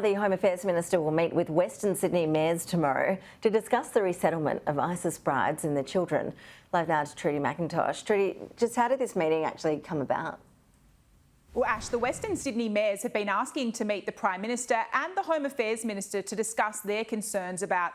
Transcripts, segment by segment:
The Home Affairs Minister will meet with Western Sydney mayors tomorrow to discuss the resettlement of ISIS brides and their children. Live now to Trudy McIntosh. Trudy, just how did this meeting actually come about? Well, Ash, the Western Sydney mayors have been asking to meet the Prime Minister and the Home Affairs Minister to discuss their concerns about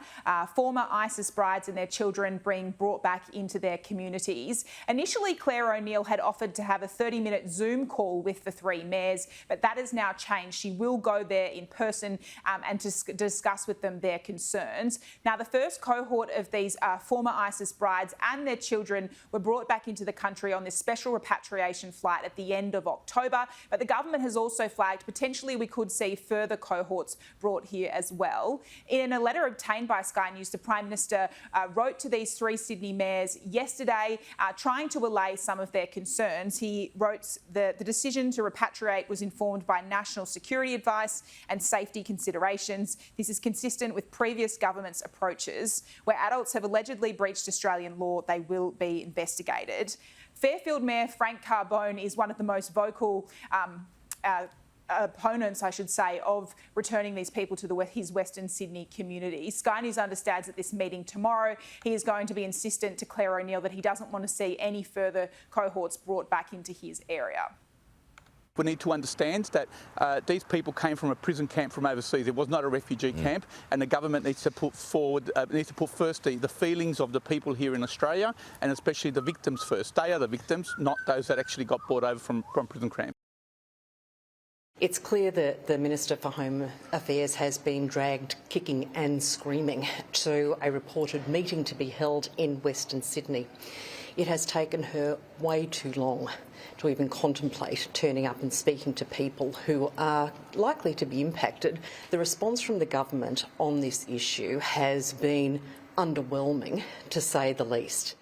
former ISIS brides and their children being brought back into their communities. Initially, Claire O'Neill had offered to have a 30-minute Zoom call with the three mayors, but that has now changed. She will go there in person and to discuss with them their concerns. Now, the first cohort of these former ISIS brides and their children were brought back into the country on this special repatriation flight at the end of October. But the government has also flagged potentially we could see further cohorts brought here as well. In a letter obtained by Sky News, the Prime Minister wrote to these three Sydney mayors yesterday trying to allay some of their concerns. He wrote the decision to repatriate was informed by national security advice and safety considerations. This is consistent with previous government's approaches. Where adults have allegedly breached Australian law, they will be investigated. Fairfield Mayor Frank Carbone is one of the most vocal opponents, I should say, of returning these people to his Western Sydney community. Sky News understands at this meeting tomorrow he is going to be insistent to Claire O'Neill that he doesn't want to see any further cohorts brought back into his area. We need to understand that these people came from a prison camp from overseas. It was not a refugee camp, and the government needs to put first the feelings of the people here in Australia, and especially the victims first. They are the victims, not those that actually got brought over from prison camp. It's clear that the Minister for Home Affairs has been dragged kicking and screaming to a reported meeting to be held in Western Sydney. It has taken her way too long to even contemplate turning up and speaking to people who are likely to be impacted. The response from the government on this issue has been underwhelming, to say the least.